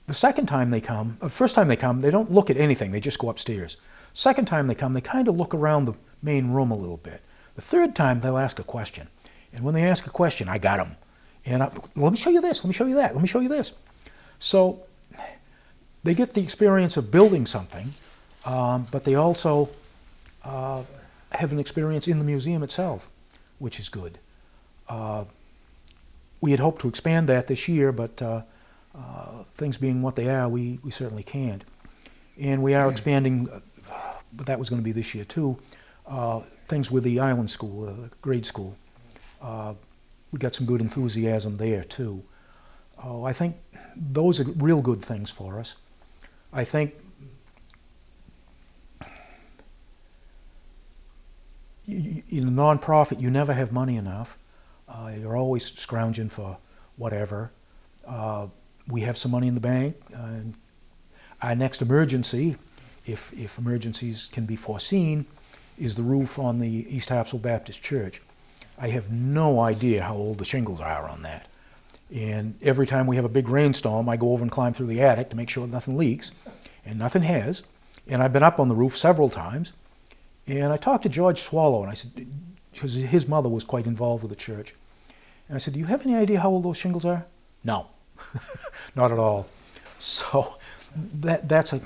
the second time they come, first time they come, they don't look at anything, they just go upstairs. Second time they come, they kind of look around the main room a little bit. The third time, they'll ask a question. And when they ask a question, I got them. And let me show you this, let me show you that, let me show you this. So they get the experience of building something, but they also have an experience in the museum itself, which is good. We had hoped to expand that this year, but things being what they are, we certainly can't. And we are expanding, but that was going to be this year too, things with the island school, the grade school. We got some good enthusiasm there too. I think those are real good things for us. I think in a nonprofit, you never have money enough. You're always scrounging for whatever. We have some money in the bank. Our next emergency, if emergencies can be foreseen, is the roof on the East Harpswell Baptist Church. I have no idea how old the shingles are on that. And every time we have a big rainstorm, I go over and climb through the attic to make sure nothing leaks, and nothing has. And I've been up on the roof several times. And I talked to George Swallow, and I said, because his mother was quite involved with the church. And I said, do you have any idea how old those shingles are? No, not at all. So that's a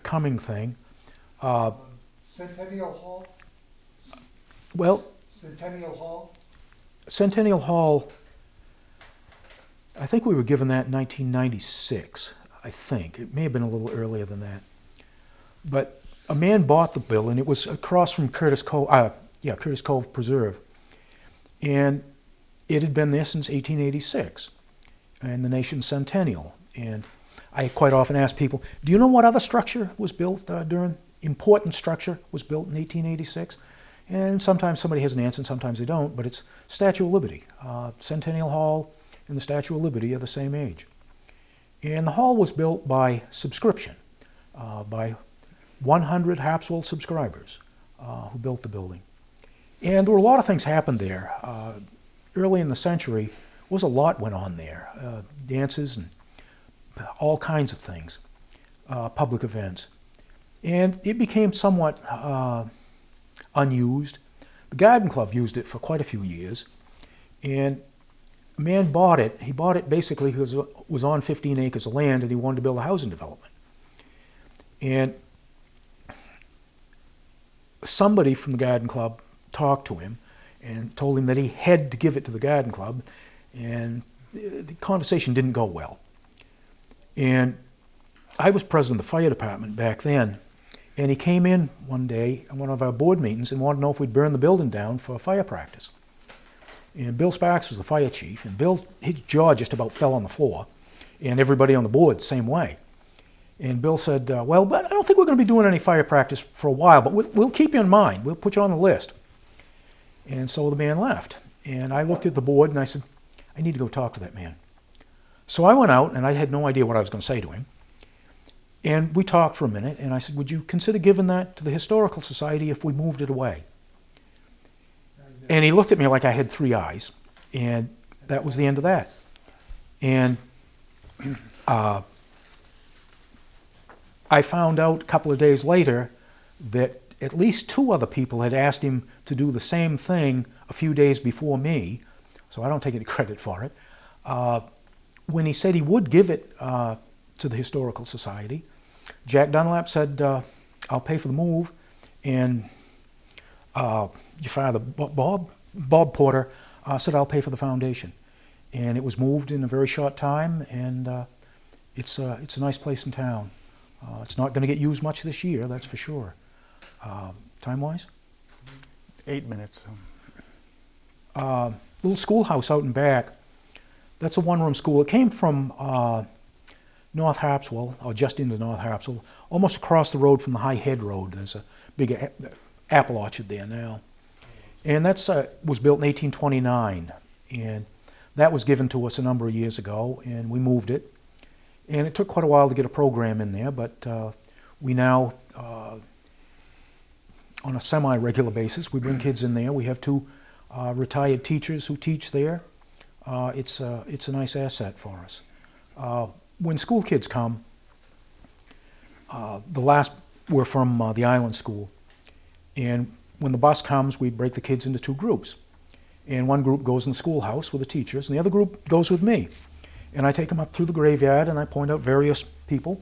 coming thing. Centennial Hall? Well, Centennial Hall? Centennial Hall, I think we were given that in 1996, I think. It may have been a little earlier than that. But a man bought the building. It was across from Curtis Cove Preserve. And it had been there since 1886, and the nation's centennial. And I quite often ask people, do you know what other structure was built important structure was built in 1886? And sometimes somebody has an answer and sometimes they don't, but it's Statue of Liberty. Centennial Hall and the Statue of Liberty are the same age. And the hall was built by subscription, by 100 Harpswell subscribers who built the building. And there were a lot of things happened there. Early in the century, a lot went on there. Dances and all kinds of things, public events. And it became somewhat unused. The garden club used it for quite a few years, and a man bought it. He bought it basically because it was on 15 acres of land and he wanted to build a housing development. And somebody from the garden club talked to him and told him that he had to give it to the garden club, and the conversation didn't go well. And I was president of the fire department back then, and he came in one day at one of our board meetings and wanted to know if we'd burn the building down for fire practice. And Bill Sparks was the fire chief, and his jaw just about fell on the floor, and everybody on the board the same way. And Bill said, well, but I don't think we're going to be doing any fire practice for a while, but we'll keep you in mind. We'll put you on the list. And so the man left. And I looked at the board and I said, I need to go talk to that man. So I went out, and I had no idea what I was going to say to him. And we talked for a minute, and I said, would you consider giving that to the Historical Society if we moved it away? And he looked at me like I had three eyes, and that was the end of that. And I found out a couple of days later that at least two other people had asked him to do the same thing a few days before me, so I don't take any credit for it. When he said he would give it to the Historical Society, Jack Dunlap said, I'll pay for the move, and your father, Bob Porter, said, I'll pay for the foundation. And it was moved in a very short time, and it's a nice place in town. It's not going to get used much this year, that's for sure. Time-wise? 8 minutes. Little schoolhouse out in back. That's a one-room school. It came from North Harpswell, or just into North Harpswell, almost across the road from the High Head Road. There's a big apple orchard there now. And that was built in 1829. And that was given to us a number of years ago, and we moved it. And it took quite a while to get a program in there, but we now, on a semi-regular basis, we bring kids in there. We have two retired teachers who teach there. It's a nice asset for us. When school kids come, the last were from the island school, and when the bus comes, we break the kids into two groups. And one group goes in the schoolhouse with the teachers, and the other group goes with me. And I take them up through the graveyard, and I point out various people.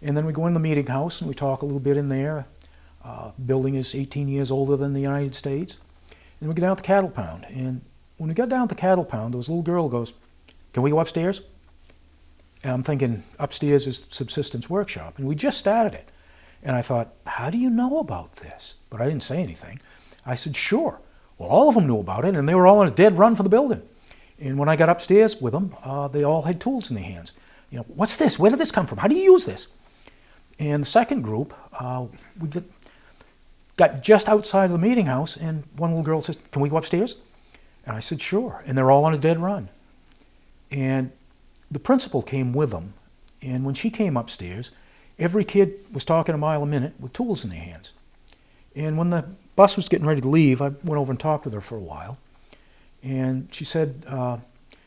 And then we go in the meeting house, and we talk a little bit in there. Building is 18 years older than the United States. And we get down at the cattle pound. And when we got down at the cattle pound, there was a little girl who goes, can we go upstairs? And I'm thinking, upstairs is Subsistence Workshop. And we just started it. And I thought, how do you know about this? But I didn't say anything. I said, sure. Well, all of them knew about it, and they were all on a dead run for the building. And when I got upstairs with them, they all had tools in their hands. You know, what's this? Where did this come from? How do you use this? And the second group, we got just outside of the meeting house, and one little girl said, can we go upstairs? And I said, sure. And they're all on a dead run. And the principal came with them, and when she came upstairs, every kid was talking a mile a minute with tools in their hands. And when the bus was getting ready to leave, I went over and talked with her for a while. And she said,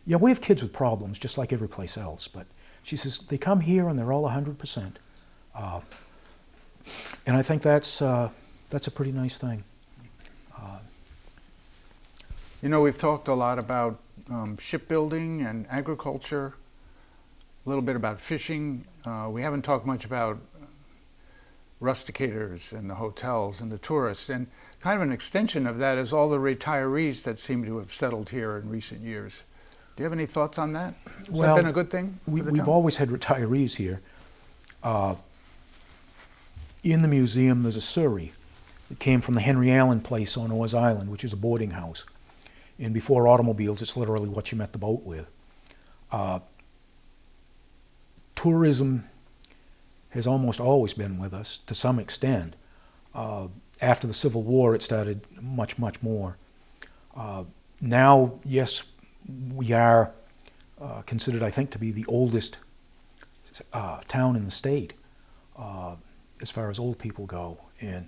yeah, we have kids with problems just like every place else, but she says, they come here and they're all 100%. And I think that's a pretty nice thing. You know, we've talked a lot about shipbuilding and agriculture, a little bit about fishing. We haven't talked much about rusticators and the hotels and the tourists. And kind of an extension of that is all the retirees that seem to have settled here in recent years. Do you have any thoughts on that? Has that been a good thing for the town? We've always had retirees here. In the museum, there's a surrey that came from the Henry Allen place on Oars Island, which is a boarding house. And before automobiles, it's literally what you met the boat with. Tourism has almost always been with us to some extent. After the Civil War, it started much, much more. Now, yes, we are considered, I think, to be the oldest town in the state as far as old people go. And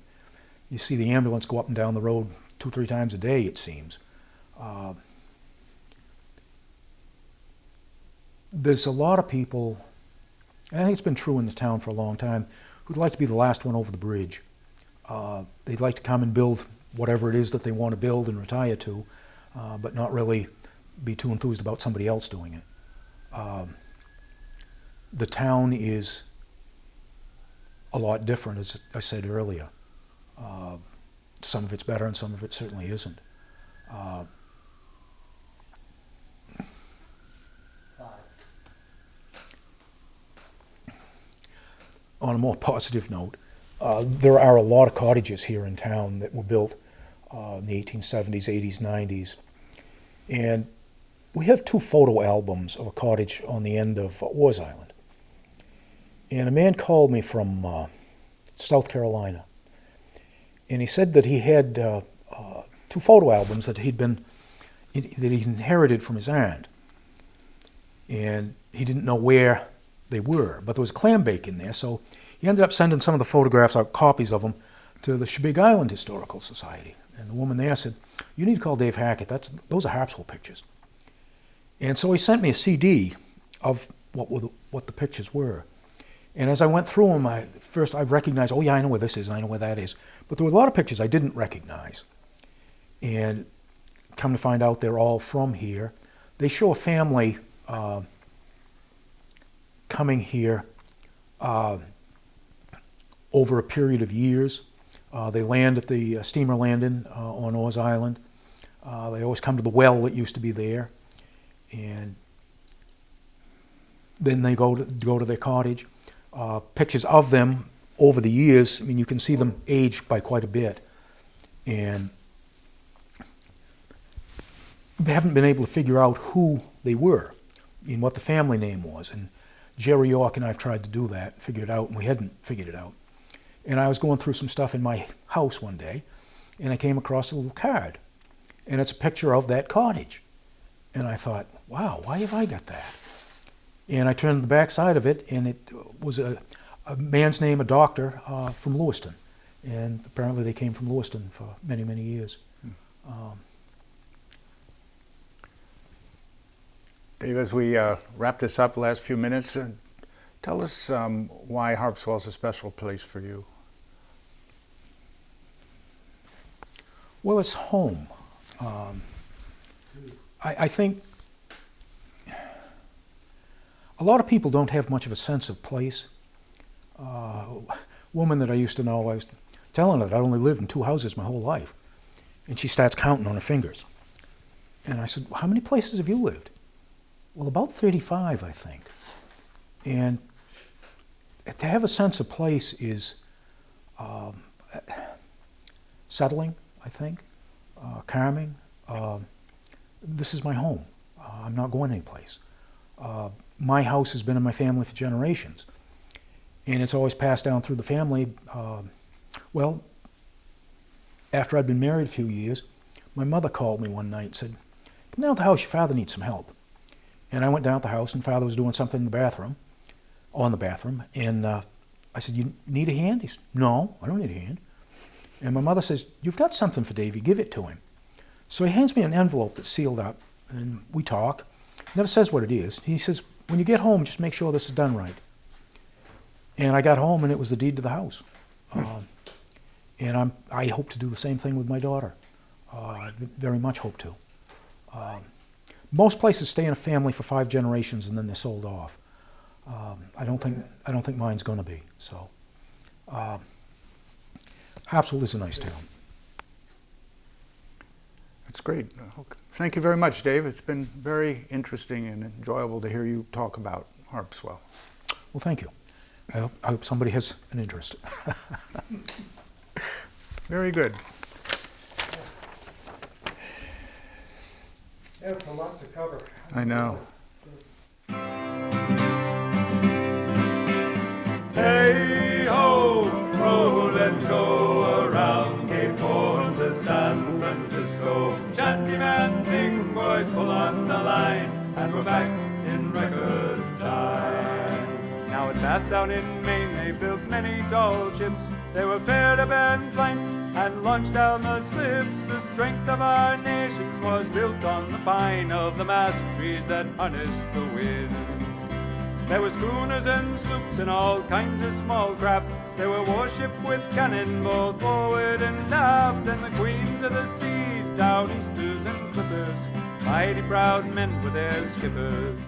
you see the ambulance go up and down the road 2 or 3 times a day, it seems. There's a lot of people and I think it's been true in the town for a long time, who'd like to be the last one over the bridge. They'd like to come and build whatever it is that they want to build and retire to, but not really be too enthused about somebody else doing it. The town is a lot different, as I said earlier. Some of it's better and some of it certainly isn't. On a more positive note, there are a lot of cottages here in town that were built in the 1870s, 80s, 90s. And we have 2 photo albums of a cottage on the end of Oars Island. And a man called me from South Carolina. And he said that he had 2 photo albums that he inherited from his aunt. And he didn't know where they were, but there was a clam bake in there, so he ended up sending some of the photographs, out copies of them, to the Shebig Island Historical Society. And the woman there said, "You need to call Dave Hackett. Those are Harpswell pictures." And so he sent me a CD of what the pictures were. And as I went through them, I recognized, oh yeah, I know where this is, and I know where that is. But there were a lot of pictures I didn't recognize. And come to find out, they're all from here. They show a family coming here over a period of years. They land at the steamer landing on Oars Island. They always come to the well that used to be there. And then they go to their cottage. Pictures of them over the years, I mean, you can see them aged by quite a bit. And we haven't been able to figure out who they were, and what the family name was. And Jerry York and I have tried to do that, figure it out, and we hadn't figured it out. And I was going through some stuff in my house one day, and I came across a little card. And it's a picture of that cottage. And I thought, wow, why have I got that? And I turned to the back side of it, and it was a man's name, a doctor from Lewiston. And apparently they came from Lewiston for many, many years. Dave, as we wrap this up the last few minutes, tell us why Harpswell is a special place for you. Well, it's home. I think a lot of people don't have much of a sense of place. A woman that I used to know, I was telling her that I only lived in 2 houses my whole life. And she starts counting on her fingers. And I said, how many places have you lived? Well, about 35, I think. And to have a sense of place is settling, I think, calming. This is my home. I'm not going anyplace. My house has been in my family for generations. And it's always passed down through the family. Well, after I'd been married a few years, my mother called me one night and said, "Come down to the house, your father needs some help." And I went down to the house, and Father was doing something in the bathroom, and I said, "You need a hand?" He said, "No, I don't need a hand." And my mother says, "You've got something for Davey, give it to him." So he hands me an envelope that's sealed up, and we talk. He never says what it is. He says, "When you get home, just make sure this is done right." And I got home, and it was the deed to the house. And I hope to do the same thing with my daughter. I very much hope to. Most places stay in a family for 5 generations and then they're sold off. I don't think mine's going to be. So, Harpswell is a nice town. That's great. Thank you very much, Dave. It's been very interesting and enjoyable to hear you talk about Harpswell. Well, thank you. I hope somebody has an interest. Very good. Yeah, it's a lot to cover. I know. Hey ho, roll and go around Cape Horn to San Francisco. Shantyman, sing, boys, pull on the line, and we're back in record time. Now at Bath down in Maine, they built many tall ships. They were paired up and flanked and launched down the slips. The strength of our nation was built on the pine of the mast trees that harnessed the wind. There was schooners and sloops and all kinds of small craft. There were warships with cannon both forward and aft, and the queens of the seas, down easters and clippers, mighty proud men were their skippers.